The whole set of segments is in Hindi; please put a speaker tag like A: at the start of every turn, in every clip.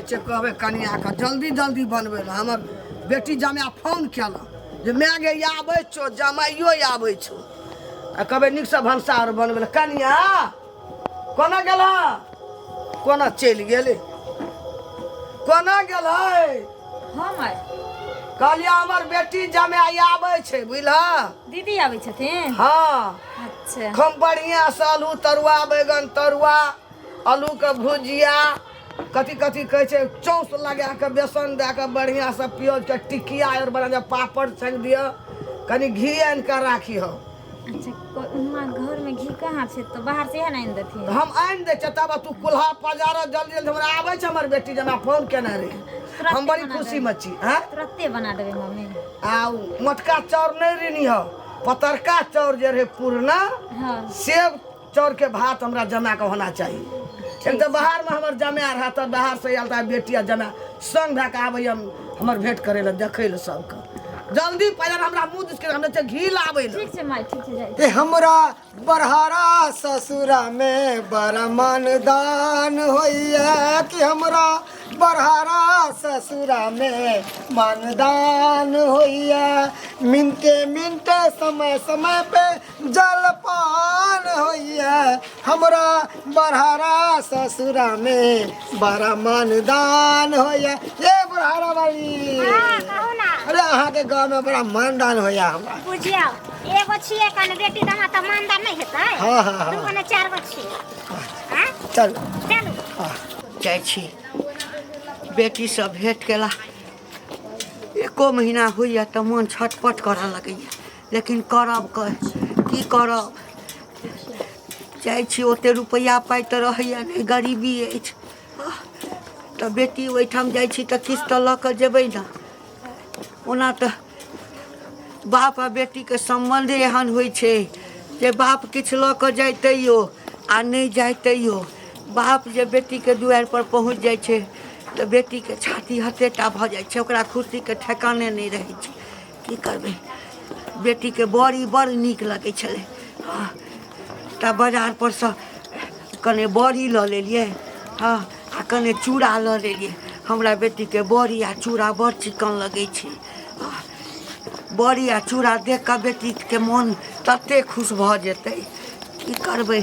A: छे कहबे कनिया का जल्दी जल्दी बनबे ला हमर बेटी जमाय फोन केला जे मैं गे आबै छो जमाइयो आबै छो आ कहबे निक से भंसार बनबे ला कनिया कोना गेला कोना चलि गेले कोना गेलै
B: हम आइ
A: कहलिया हमर बेटी जमाय आबै छे बुझला
B: दीदी आबै छथिन।
A: हाँ
B: अच्छा
A: खूब बढ़िया से आलू तरुआ बैगन तरुआ आलू के भुजिया कथी कथी कहै छै चौंस लगा के बेसन दे के बढ़िया से प्याज के टिकिया और बना दे पापड़ छानि दिया कनी घी आनि के राखी हो।
B: अच्छा माँ घर में घी कहाँ छे तो बाहर से आनि देथिन।
A: हम आनि दे छै तब तू कुल्हा पजार जल्दी जल्दी हमरा आबै छै हमर बेटी जना फोन केने रे हम बड़ी खुशी में छी। हैं
B: तुरंते बना देबे मम्मी।
A: आ मोटका चाउर नहीं रहनी हो पतरका चाउर जे रहे पुरना
B: हाँ
A: सेब चाउर के भात हमरा जमा के होना चाहिए। एक तो बाहर में हमर जमाय रहा तो बाहर से आयल बेटिया जमाय संग भए के आबै हमर भेंट करे ला देखे ला सबके जल्दी पहले हमरा मुंह दिस के हमने घी लाबै ला।
B: ठीक छे माई ठीक छे जाई।
C: ए हमरा बरहारा ससुरा में बड़ा मानदान होइया कि हमरा बरहारा ससुरा में मानदान होइया मिनटे मिनटे समय समय पे जलपान होइया हमरा बरहारा ससुरा में बड़ा मानदान होइया। ये बरहारा वाली अरे अहाँ के गाँव में बड़ा मानदान होइया हमरा।
D: बुझिया एगो छिए कने बेटी दमा त मानदार नहीं हेतै।
C: हाँ हाँ हाँ
D: दुगो ने चार गो छिए। हां
C: चल
D: चलू
A: जाइ छी बेटी सब भेंट केला एको महीना होइया तो मन छटपट करऽ लगैया लेकिन करब की करब जाइ छी ओते रुपया पाइ तऽ रहैया नहि गरीबी अछि तऽ बेटी ओहिठाम जाइ छी तऽ किछु तऽ लऽ कऽ जेबै ने ओना तऽ बाप आ बेटीके सम्बन्धे एहन होइ छै जे बाप किछु लऽ कऽ जाइ तैयो आ नहि जाइ तैयो बाप जे बेटीके दुआरि पर पहुँच जाइ छै तऽ बेटीके छाती हतेटा भऽ जाइ छै ओकरा खुशीके ठेकाने नहि रहै छै की करबै बेटीके बड़ी बड़ नीक लगै छलै हाँ तऽ बाजार पर सँ कने बड़ी लऽ लेलियै हाँ आ कने चूड़ा लऽ लेलियै हमरा बेटीके बड़ी आ चूड़ा बड़ चिक्कन लगै छै बड़ी आ चूड़ा देख कऽ बेटीके मोन तते खुश भऽ जेतै की करबै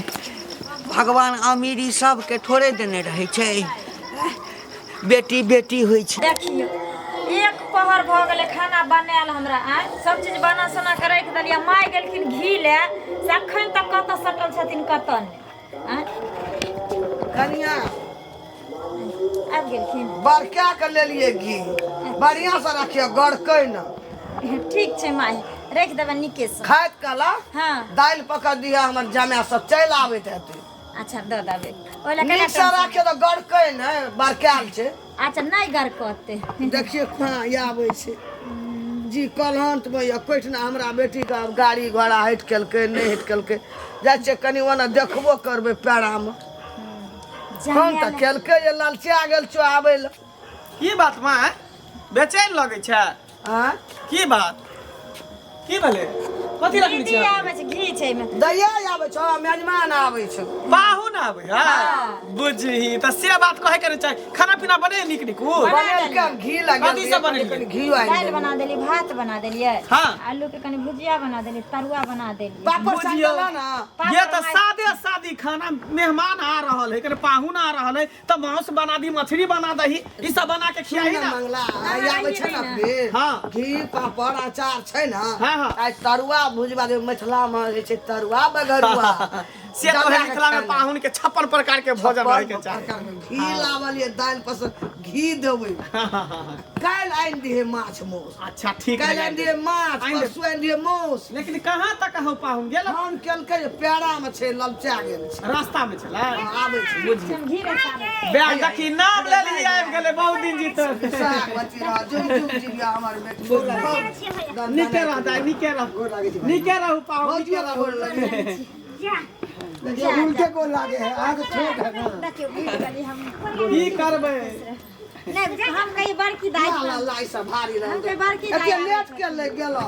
A: भगवान अमीरी सबके थोड़े देने रहै छै बेटी बेटी होइ छै।
B: देखियो एक पहर भ गेले खाना बनायल हमरा आइ सब चीज बना सोना के राख देलिया माय गेलखिन घी ले से अखन तक कत सटल छथिन कत ने
A: कनिया
B: आबि गेलखिन
A: बरका के लेलिए घी बढ़िया से रखियो गड़कै न
B: ठीक छै माय राख देबे नीके से
A: खाइत काला
B: हाँ
A: दालि पका दिया हमर जमाय सब चलि आबैत हेतै
B: अच्छा दऽ देबे ओला
A: नीक से राखे तो गड़कै न बरकाल छै।
B: अच्छा नहीं घर कहते
A: देखिए कहाँ आबै छै जी कलहंत में या पैठना हमरा बेटी के अब गाड़ी घोड़ा हट केलकै नहीं हट केलकै जाइ छै कनि ओना देखबो करबै पेड़ा में हम तऽ केलकै जे लालचा गेल छौ आबै ल
E: की बात माँ बेचैन लगे छै
A: हाँ
E: की बात की भेलै कथी रखने
B: दीदी
E: छी
B: आबै छै घी छै में
A: दैया आबै छौ मेजमान आबै छौ
E: पाहुन आबै हां बुझही त से बात कहे के चाही खाना पीना बने निक निकू
A: बनेलकै घी लगा
E: कथी सब बनेलियै?
A: कनि घी आइ
B: दाल बना देली भात बना देलिए
E: हाँ।
B: आलू के कनी भुजिया बना देली तरुआ बना देली
A: पापड़
E: बुझियौ।
A: साला ना
E: ये तो सादे सादी खाना मेहमान आ रहल है कने पाहुन आ रहल है त मांस बना दी मछली बना दही ई सब बना के खियाही ना
A: मंगला आइ आबै छै ना फिर
E: हाँ।
A: घी पापड़ अचार छै ना
E: हाँ, हाँ।
A: आइ तरुआ भुजबा दे मिथिला में जे छै तरुआ बगरुआ
E: से तो है मिथिला में पाहुन के 56 प्रकार के भोजन रहे के चाही
A: घी लावलिए दाल पर से घी देबै काल आइन दिए माछ मौस
E: अच्छा ठीक
A: काल
E: है
A: आइन दिए माछ
E: आइन दे।
A: परसू आइन दिए मौस
E: लेकिन कहाँ तक हो पाहुन गेल
A: हम केलकै जे पेड़ा में छै ललचा गेल छै
E: रास्ता में चला
A: आबै छै बुझी
B: घी में सादा
E: बैग देखी नाम ले लिए आबि गेले बहुत दिन जी तो
A: साग बची रह जुग जुग जीविया हमर बेटी
E: निके रह दाई निके रहू पाहुन निके
A: बहुत गोर
E: रहू
A: लगे
D: जा
C: देखिए उल्टे को लागे है आग छोट है ना।
D: देखियो भूल गली हम
E: की करबे
D: नहीं हम कहीं बड़की दाई
A: ला ला ई सब भारी रह
B: हम के बड़की
A: एते
B: दाई
A: लेट के ले गेलो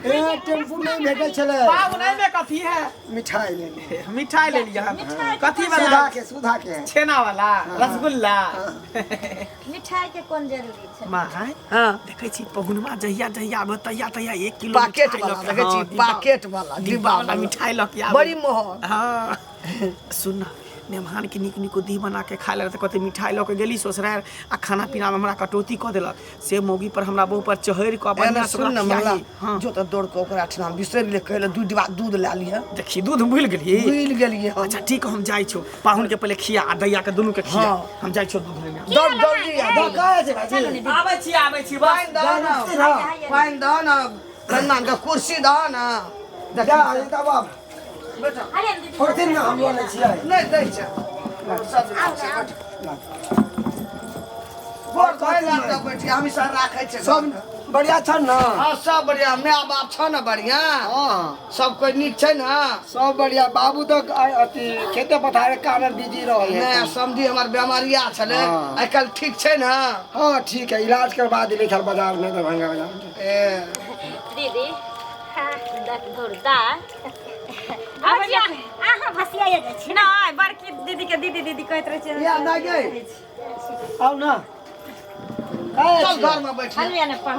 C: ए टेम्पू नहीं भेटे चले
E: बाबू नहीं में कथी है
C: मिठाई ले ले
E: मिठाई ले लिया हम कथी
C: सुधा
E: वाला
C: के
E: छेना वाला रसगुल्ला
B: मिठाई के कोन जरूरी छै
E: माँ
A: हाँ
E: देखै छी पहुनमा जहिया जहिया आबे तहिया तहिया 1 किलो
A: पैकेट वाला देखै छी पैकेट वाला
E: डिब्बा वाला मिठाई लऽ के आबे
A: बड़ी महग
E: हाँ सुन ना मेहमान के नीक नीक दी बना के खाए लगे कहते मिठाई लऽ के गेली ससुराल आ खाना पीना में हमरा कटौती कऽ देलक से मौगी पर हमरा बहु पर चढ़ि कऽ बढ़िया से
A: सुन न मंगला
E: हाँ
A: जो त दौड़ के ओकरा ठना बिसरि ले कहले 2 डिब्बा दूध ला लिया
E: देखी दूध भूल गेली
A: भूल गेलिए हम
E: अच्छा ठीक हम जाइ छौ पाहुन के पहले खिया आ दैया के दुनू के खिया
A: हाँ।
E: हम जाइ छौ दूध लेने
A: दौड़ जल्दी आ दौड़
C: कहे छै भाजी
E: आबै छी
A: पाइन दो ना पाइन दो ना कन्ना का कुर्सी दो ना
C: जा ये बाप
A: बेटा
B: अरे दीदी
C: और दिन हम बोले छियै
A: नहीं दै छै सब गोर धोइ ला त बैठी हम सब राखै छै
C: सब बढ़िया छ न
A: हां सब बढ़िया माय बाप छ न बढ़िया
C: हां
A: सब कोई नीक छै न
C: सब बढ़िया बाबू तो अति खेते पथारे काम में बिजी रहे
A: मैं
C: है
A: समझी हमर बीमारिया छले
C: हाँ।
A: आइ कल ठीक छै न
C: हां ठीक है इलाज करवा दिले खर बाजार में दरभंगा बाजार में
A: ए
B: दीदी दत घोरदा
D: भसिया आहा भसिया ये जाइ छै
B: नहीं बड़की दीदी के दीदी दीदी कहत रहे छै
A: या ना गई
C: आओ ना कहे
A: चल
C: छियै?
A: घर में बैठ
B: हलवे ने पढ़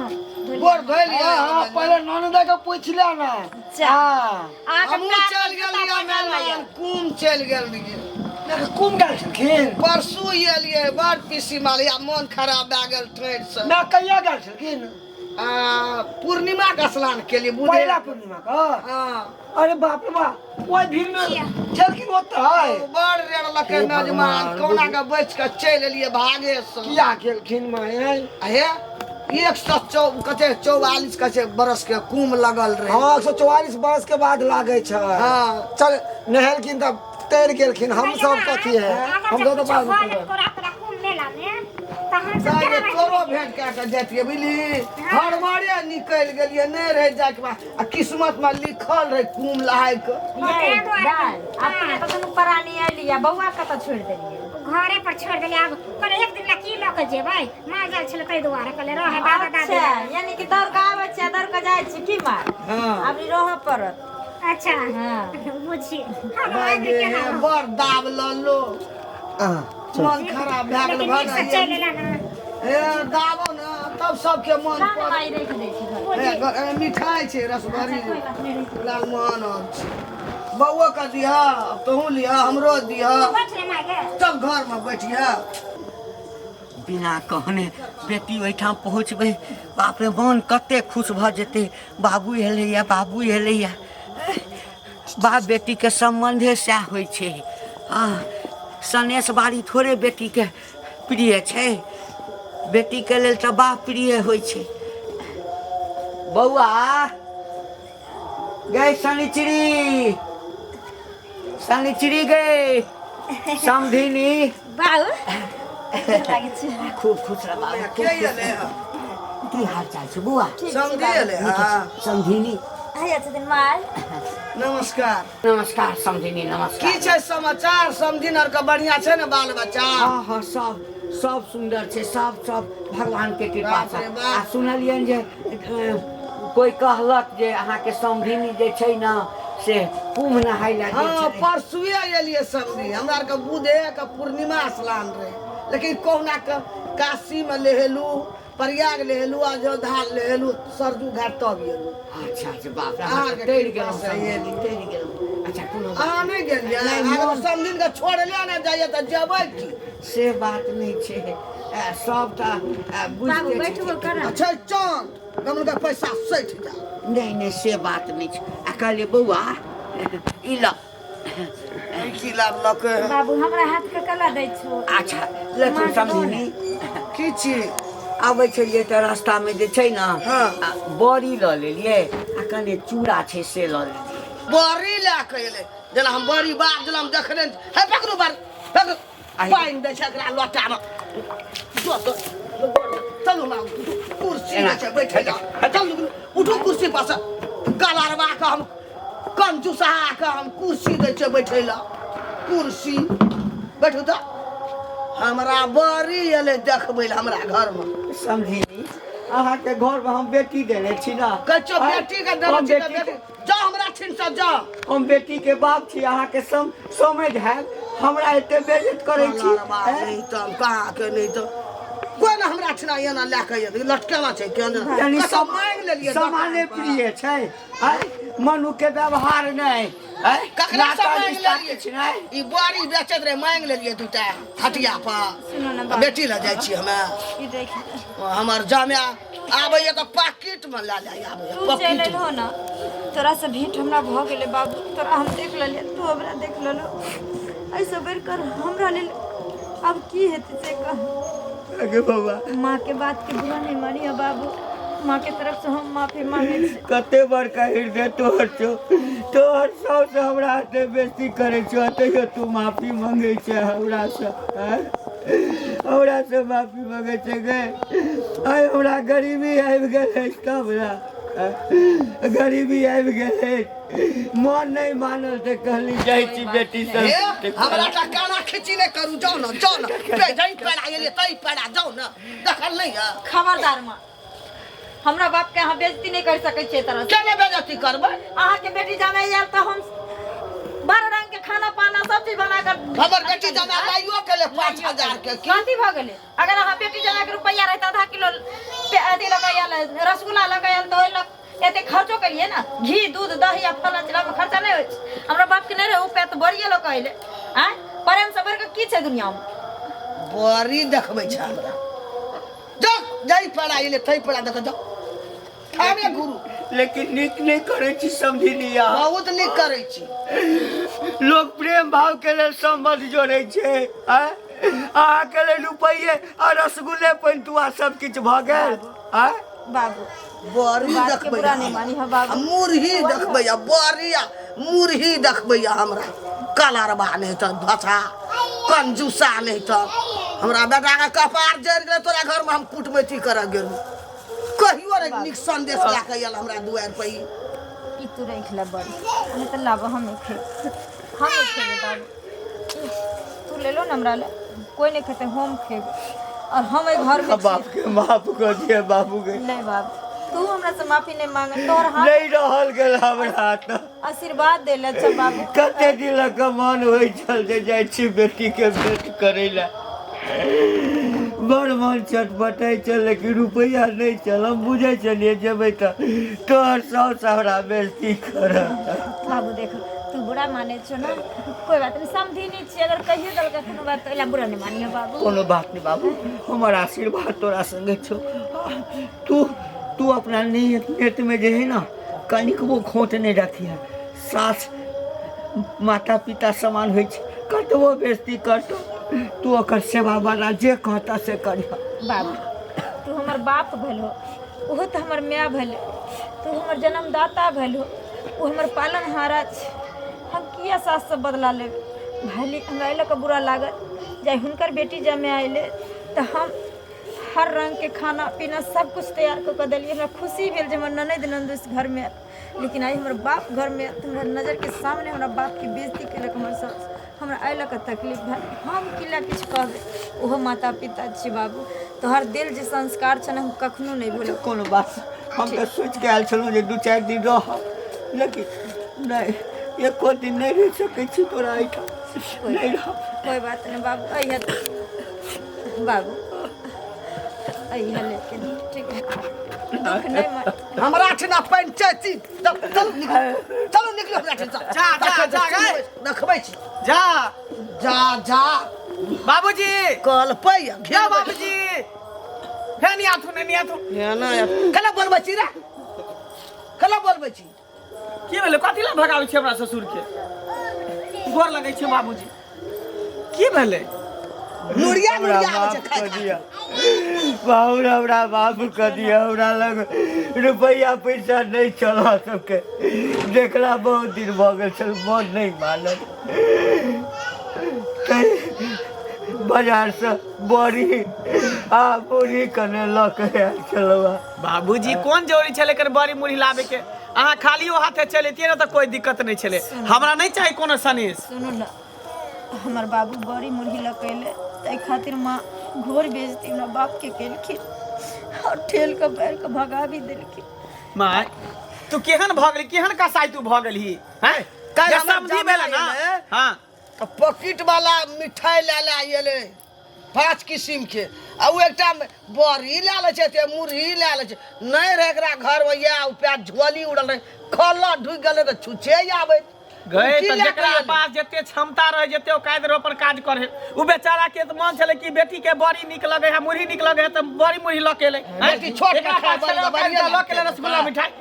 A: गोर धोइ लिया
C: हाँ, पहले ननदा के पूछ ले ना हाँ
A: हमहूँ चल गेलियै मेहमान कुम चल गेल रहियै
C: कुम गल छलखिन
A: परसू एलियै बड़ पीसी मालिया मन खराब भए गेल ठोर से
C: ना कहिया गल छलखिन
A: पूर्णिमा का स्नान के लिए बुझे
C: पहिला पूर्णिमा का
A: हाँ
C: अरे बाप रे बाप ओइ भीड़ में छलखिन ओतै
A: बड़ रेड़ लके मेजमान कोना के बैठ के चल एलियै भागे से
C: किया गेलखिन माय
A: हे 144 कते बरस के कुम लगल रहे
C: हाँ 144 बरस के बाद लागे छै
A: हाँ।
C: चल नहेलखिन तब तैर गेलखिन हम सब कथी है हम तो बाद में
D: मेला में तहन से
A: जाइए तोरो भेंट कए के जैतियै बुझली हड़बड़े निकलि गेलियै नहि रहि जाके बाद आ किस्मत में लिखल रहे कुम लहाय के
B: ये दाल अपने तो तनु परानी आली आ बौआ कत छोड़ देलिए
D: घरे पर छोड़ देले अब पर एक दिन ला की ल के जेबै मां गेल छले तै दुआरे कहले रहे दादा दादी
B: अच्छा यानी कि दौड़ के आबै छै दौड़ के जाइ छै की मार
A: हाँ
B: अभी रह पड़त
D: अच्छा
B: हाँ
D: बुझी
A: बागे बड़ दाब ललो मन खराब भए गेल
D: लेकिन नीक से
A: भगाइए
D: चल एला ना
A: ए दाबो न तब सबके मन
B: कान
A: पर
B: माई रख दै छै घर
A: मिठाई छै रसभरी लालमोहन बउओ के दिया तोहू लिया हमरो दिया
D: बैठ रे माय गे
A: सब घर में बैठिया बिना कहने बेटी ओहिठाम पहुँचबै बाप रे मन कते खुश भऽ जेतै बाबू एलैया बाबू एलैया बाप बेटी के सम्बन्धे सएह होइ छै सनेश बारी थोड़े बेटी के प्रिय छै बेटी के लेल तऽ बाप प्रिय होइ छै बौआ गई शनिचरी गई समधिनी
B: बाऊ लागे छै
A: खूब खुश रह बाबू की हाल चाल छै बौआ समधिनी
B: आया छथिन माय
A: नमस्कार नमस्कार समधिनी नमस्कार की छै समाचार समधिन आर के बढ़िया छै ने बाल बच्चा हाँ हाँ सब सुंदर छै सब भगवान के कृपा से आ सुनलियन जे कोई कहलक जे अहाँ के समधिनी जे छै ना से कुम्भ नहाय ला गेल छलै परसुए एलियै समधी हमरा आर के बुधे के पूर्णिमा स्नान रहे लेकिन कहुना के काशी में लेहेलू प्रयाग लेहेलू अयोध्या लेहेलू सरजू घाट तब एलू अच्छा बाप रे अहाँ तैर गेलहुँ अच्छा कोनो अहाँ नहीं गेलियै अगर समधिन के छोड़ले ना जाइए त जेबै की से बात नहीं छै सबटा बुझते
B: बैठबो कर
A: अच्छा चांद कमल का पैसा सैठ जा नहीं से बात नहीं छै आ कहलिए बौआ ई ल की लाभ लक
B: बाबू हमरा हाथ के कला दै छो
A: अच्छा लेकिन समझनी की छी आबै छलिए त रास्ता में जे छै ना बड़ी ल लेलिए आ कने चूड़ा छै से ल लेलिए बड़ी ला के एले जेना हम बड़ी बाप जेना हम देखने हे पकड़ू बार पकड़ू पाइन दै छै एकरा लोटा में चलू ना कुर्सी में छै बैठे जा चलू उठू कुर्सी पर से गलारवा के हम कंजूसा के हम कुर्सी दै छै बैठे ला कुर्सी बैठू त हमरा बड़ी एले देखबै हमरा घर में समझी अहाँ के घर में हम बेटी देने छी ना
C: कच्चो बेटी के देने
A: हम
C: छी
A: बेटी
C: बेटी जाओ हमरा छिन से जाओ
A: हम बेटी के बाप छी अहाँ के समझ है हमरा एते बेइज्जत करे छी
C: नहीं तो हम कहाँ के नहीं तो कोई ना हमरा छिना एना लेके ये लटकेला छै केना
A: यानी
C: सब मांग लेलिए
A: सामान्य प्रिय छै मनु के व्यवहार नहीं
C: ककरा से मांग
A: छी
C: लेलिए
A: नहीं
C: ई बुआरी बेचत रहे मांग लेलिए दूटा हटिया
B: सुनो ना
C: पर
B: बाबू
C: बेटी ले जाय छी हमे
B: ई देखिए
C: हमर जामिया आबैए तो पैकेट में ला जाय
B: तू
C: आबैए
B: चल हो ना तोरा से भेंट हमरा भ गेले बाबू तोरा हम देख लेले तू हमरा देख लेलो ऐसे बेर कर हमरा ले अब की हेतै से कह
A: अगे बाबा
B: माँ के बात के बुरा नहीं मानिए बाबू माँ के तरफ से हम माफी मांगे छी
A: कते बड़का हृदय तोहर छौ तोहर सौ से हमरा से बेइज्जती करे छौ तैयो तू माफी मांगे छै हमरा से माफी मांगे छै गे आइ हमरा गरीबी आबि गेलै तब गरीबी आबि गेलै मन नहीं मानल से कहली जाइ छी बेटी सब
C: हमरा का काना खिची नहीं करू जाओ ना पे जाई पड़ा ये तई पड़ा जाओ ना देखल नहीं है
B: खबरदार माँ हमरा बाप के अहाँ बेइज्जती नहीं कर सकै छियै तरह से
C: केने बेइज्जती करबै
B: अहाँ के बेटी जामे आयल तो हम 12 रंग के खाना पाना सब चीज बना कर
C: हमर बेटी जाना लाइयो के ले 5000 के की
B: कथी भ गेलै अगर अहाँ बेटी जाना के रुपया रहता आधा किलो अथी लगायल रसगुल्ला लगायल तो ओइ लग एते खर्चो करिए ना घी दूध दही आ फला चिला में खर्चा नहीं होय हमरा बाप के नहीं रहे उ पे तो बड़िए लोग कहले हैं प्रेम सबर के की छै दुनिया में
C: बड़ी देखबै छै हमरा जाओ जाई पड़ा ये तई पड़ा देख जाओ खावे गुरु
A: लेकिन नीक नहीं करे छी समझी लिया
C: बहुत नीक करे छी
A: लोग प्रेम भाव के लेल संबंध जोड़े छै अहाँ के लेल रुपये आ रसगुल्ले पंतुआ सब किछ भ गेल
B: बाबू
C: बड़ी
B: बात के
C: देखबै
B: बुरा नहीं मानी है बाबू
C: मुरही देखबै बड़ी मुरही देखबै हमरा कलरबा नहीं तो धसा कंजूसा नहीं तो हमरा बेटा के कपार जड़ गेलै तोरा घर में हम कुटमैती कर गेलू कहियो रे नीक संदेश लाके आयल हमरा दुआर पे
B: ई तू रख ले बड़ी नहीं तो लाभ हम खे बाबू तू ले लो ना हमरा ले कोई नहीं खेते हम खेब और हम घर में
A: बाप के माफ कर दिए बाबू के
B: नहीं बाबू तू हमरा से माफी नहीं मांगे तोर हाथ
A: नहीं रहल गेल हमरा त
B: आशीर्वाद दे ले अच्छा बाबू
A: कते दिन के मन होई चल जे जाइ छी बेटी के भेंट करे ला बड़ मन छटपटाई चल लेकिन रुपया नहीं चल हम बुझे चलिए जेबै त तोहर साउस हमरा बेइज्जती करत
B: बाबू देख तू बुरा माने छो ना कोई बात नहीं समझी नहीं छी अगर कहियो दल का कोनो बात एला बुरा नहीं मानिए बाबू
A: कोनो बात नहीं बाबू हमर आशीर्वाद तोरा संगे छो तू अपना नेत में जे है ना कनिकबो खोट नहीं रखिया सास माता पिता समान होइ छै कतबो बेइज्जती करतो तू ओकर सेवा वाला जे कहता से करिया
B: बाबू तू हमर बाप भेलो ओहो तो हमर माय भेले तू हमर जन्मदाता भेलो वो हमर पालनहारा छै हम किया सास से बदला लेब भाई हमरा एला के बुरा लागत जाय हुनकर बेटी जमे आइले तो हम हर रंग के खाना पीना सब कुछ तैयार कर दिलिए हमरा खुशी भेल जे हमर ननद नंदोस घर में लेकिन आई हमर बाप घर में हमरा नजर के सामने हमरा बाप की बेइज्जती केलक हमर सास हमरा अइला के तकलीफ भेल हम किला किछ कहबे ओहो माता पिता छी बाबू तोहर दिल जे संस्कार छ हम कखनो नहीं भूलब
A: कोनो बात हम तो सोच के आयल छलहुँ जे 2-4 दिन रह लेकिन नहीं एको दिन नहीं रह सकै छी तोरा एहिठाम नहीं रह
B: कोई बात नहीं बाबू अइहा बाबू अइहा लेकिन ठीक है दुख नहीं मत
C: हमरा छिना पंचायती चलो निकलो हमरा छिना
E: जा
C: देखबै छी
E: जा
C: जा
E: बाबूजी
C: कल पैया
E: जा बाबूजी हे नहीं आथु
C: ना कला बोलबै छी रे कला बोलबै छी
E: की भेलै कथी ला भगाबै छी हमरा ससुर के गोर लगै छै बाबूजी की भेलै
C: नुरिया
A: माफ कर दिया बाबू हमरा माफ कर दिया हमरा लग रुपया पैसा नहीं चला सबके देखला बहुत दिन भ गेल छल मन नहीं मानल बाजार से बड़ी आ मुरही कने लऽ के आयल छलहुँ
E: बाबूजी कोन जरूरी छलै कर बड़ी मुरही लाबे के अहाँ खालियो हाथे चलैतियै ना तो कोई दिक्कत नहीं छलै हमरा नहीं चाही कोनो सनेश
B: सुनू ना हमर बाबू बड़ी मुरही लकैले ताहि खातिर माँ घोर बेइज्जती हमरा बाप के केलखिन और ठेल के बैर के भगा भी दिलखिन।
E: माय तू केहन भ गेली, केहन कसाई तू भ गेली हैं?
C: काल्हि
E: ये
C: हमरा
E: समझी भेल ना।
C: जमाना
E: हां
C: पॉकेट वाला मिठाई ले आइले 5 किस्म के आ उ एकटा बड़ी ले ले छै मुरही ले ले छै नहीं रे एकरा घर में या पे झोली उड़ल रहे खल्ला ढुक गेले त छुछे आबै
E: गए त जेकरा पास जते क्षमता रहे जते औकात रहे पर काज करे उ बेचारा के त मन छले कि बेटी के बड़ी निक लगे है मुरही निक लगे है त बड़ी मुरही ल के ले
C: बेटी छोट के खा बड़ी
E: ल के ले रसगुल्ला मिठाई।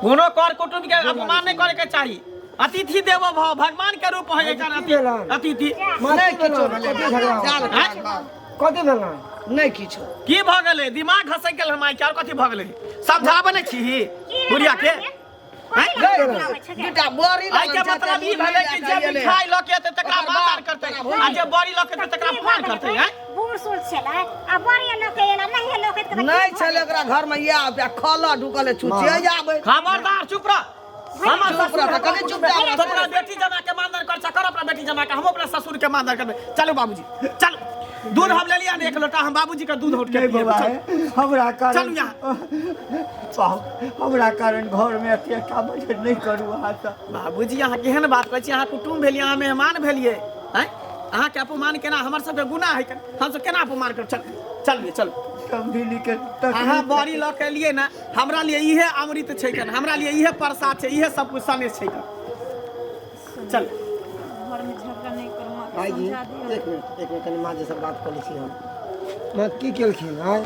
E: कोनो कर कुटुंब के अपमान नहीं करे के चाहिए। अतिथि देवो भव भगवान के रूप है एकर अतिथि
C: नहीं किछो
F: कथी भेलै
C: नहीं किछो
E: की भ गेलै दिमाग घसै गेल हमाय के और कथी भ गेलै समझाबे नहीं छी बुढ़िया के
C: बेटा बड़ी
E: आई के मतलब ई भेलै कि जे मिठाई ल के त तकरा मार करतै आ जे बड़ी ल के त तकरा फोन करतै हैं।
D: बूढ़ सूढ़ छलै आ बड़ी लोग एला नहीं लोग के
C: नहीं छले ओकरा घर में या पे खल्ला ढुकल छुछे आबै
E: खबरदार चुप रह। हमर
C: चुप रह त कने चुप रह
E: तो अपना बेटी जमा के मानदार कर कर अपना बेटी जमा के हम अपना ससुर के मानदार करबे। चलो बाबूजी चल दूध हम ले लिया ने 1 लोटा हम बाबूजी का दूध उठ के
F: नहीं बाबा हमरा कारण
E: चलू यहाँ
F: हमरा कारण घर में अत्याचार बजट नहीं करू अहाँ त
E: बाबूजी यहाँ केहन बात कहै छी। यहाँ कुटुम्ब भेलिए यहाँ मेहमान भेलिए हैं अहाँ के अपमान केना हमर सब के गुनाह है हम सब केना अपमान कर चल चलिए चल
F: समझी के
E: अहाँ बड़ी ल के लिए ना हमरा लिए इहे अमृत छै कन हमरा लिए इहे प्रसाद छै इहे सब कुछ सने छै कन चल
B: घर में झगड़ा नहीं करू माँ
F: भाई जी
B: समझा दियो।
F: एक मिनट कनी माँ जैसे बात कर ली हम माँ की केलखिन आय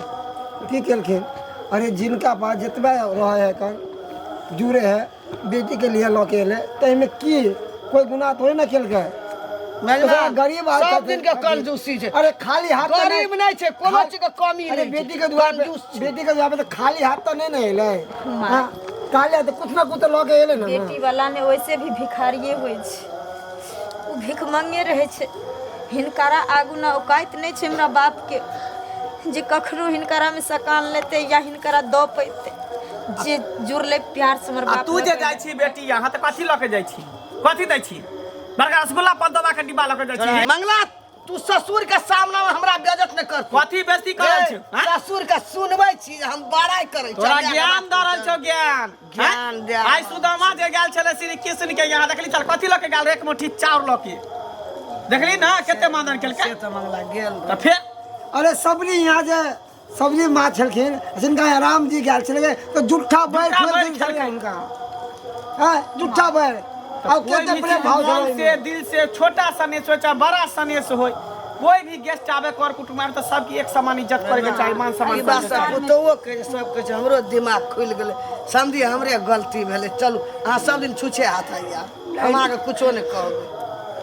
F: की केलखिन अरे जिनका पास जितबा रहे है कन जुड़े है बेटी के लिए लऽ के एले त में की कोई गुनाह थोड़े ना केलकै गरीब
C: सब दिन के कंजूसी छै।
F: अरे खाली हाथ तो
C: गरीब नहीं छै कोनो चीज के कमी
F: अरे
C: नहीं
F: बेटी के दुआर पे तो खाली हाथ तो नहीं ना एले हाँ खाली हाथ कुछ ना कुछ लऽ के एले ना
B: बेटी वाला ने वैसे भी भिखारिये होय छै उ भीख मंगे रहे छै। हिनकारा आगू ना औकात नहीं छै हमरा बाप के जे कखनो हिनकारा में सकान लेते या हिनकारा दो पैते जे जुड़ ले प्यार से हमर बाप
E: तू जे जाइ छी बेटी यहाँ त कथी ल के जाइ छी कथी दै छी बड़का रसगुल्ला पंदवा के डिब्बा ल के जाइ छी।
C: मंगला तू ससुर के सामने में हमरा बेइज्जत न कर
E: कथी बेइज्जती करै छी
C: ससुर के सुनबै छी हम बड़ाई करै छी
E: तोरा ज्ञान द रहल छौ ज्ञान
C: ज्ञान दे
E: आई सुदामा जे गेल छले श्री कृष्ण के यहाँ देखली चल कथी ल के गेल एक मुट्ठी चाउर ल के देखली ना कते मानन केलकै
C: से त मंगला गेल
E: त फिर
F: अरे सबनी यहाँ जे सबनी माँ छलखिन जिनका राम जी गेल छलै तो झूठा बैर खोल देल छलै उनका हां झूठा बैर अब केते प्रेम भाव
E: से दिल से छोटा सा नहीं सोचा बड़ा सनेस होय कोई भी गेस्ट आवे कर कुटुंब तो सबकी एक समान इज्जत करे के चाहिए मान सम्मान
C: ई बात सब पुतौओ के सब के हमरो दिमाग खुल गेले समझी हमरे गलती भेले चलू अहाँ सब दिन छुछे हाथ आइया हम आगे कुछो नहीं कहबै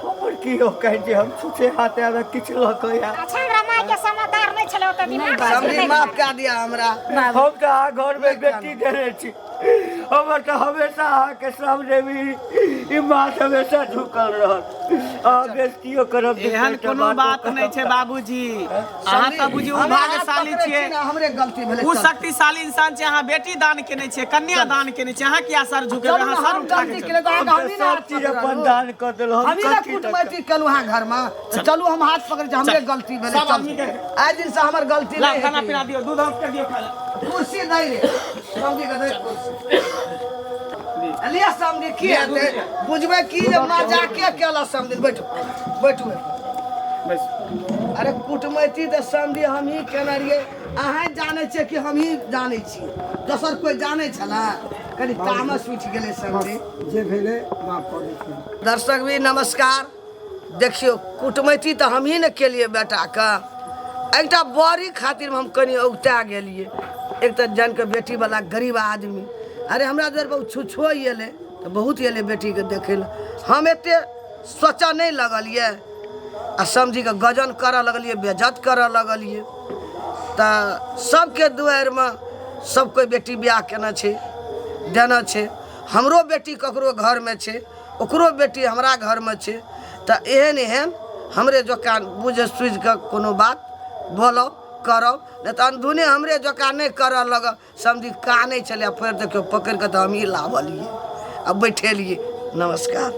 F: हमर की हो कह जे हम छुछे हाथ आवे किछ ल के यार
D: अच्छा हमरा माय के समझदार नहीं छलो त दिमाग
C: समझी माफ कर दिया हमरा
F: हम तो घर में बेटी देने छी हमर तो हमेशा के सामने भी ई बात हमेशा झुकल रहल आ बेइज्जतियो करब
E: एहन कोनो बात नहीं छै बाबूजी अहाँ त बुझियो भाग्यशाली छियै
C: हमरे गलती भेले
E: उ शक्तिशाली इंसान छै अहाँ बेटी दान केने छियै कन्या दान केने छियै अहाँ किया सर झुके अहाँ सर उठा के
F: सब चीज अपन दान कर देल हम
C: हम ना कुटमैती केलु हां घर में चलू हम हाथ पकड़ के हमरे गलती भेले
E: सब आदमी के
C: आज दिन से हमर गलती
E: ला
C: नहीं
E: खाना पीना दियो दूध हम के दियो खा
C: कुर्सी नहीं रे समझी के दे अलिया समझी की है बुझबे की जे मजाक के केला समझी बैठो बैठो
E: बस
C: अरे कुटमैती तो समझी हम ही केना रहिए अहाँ जाने छे कि हम ही जाने छी दोसर कोई जाने छला कनी तामस उठ गेले समझी
F: जे भेले माफ कर दी
C: दर्शक भी नमस्कार देखियो कुटमैती तो हम ही ने केलिए बेटा का एकटा बड़ी खातिर हम कनी औगता गेलिए एक तो जन के बेटी वाला गरीब आदमी अरे हमरा देर बहुत छुछो एले तो बहुत एले बेटी के देखे हम एते सोचा नहीं लगलिए आ समझी के गजन कर लगलिए बेइज्जत कर लगलिए तो सबके दुआर में सब कोई बेटी ब्याह केना छे देना छे हमरो बेटी ककरो घर में छे ओकरो बेटी हमरा घर में छे तो एहन एहन हमरे जोकान बुझे सूझ के कोनो बात बोलो करब नहीं तो अनधुने हमरे जोका नहीं कर लग समझी का नहीं चले फिर देखियो पकड़ के तो हम ही लावलिए अब बैठेलिए नमस्कार।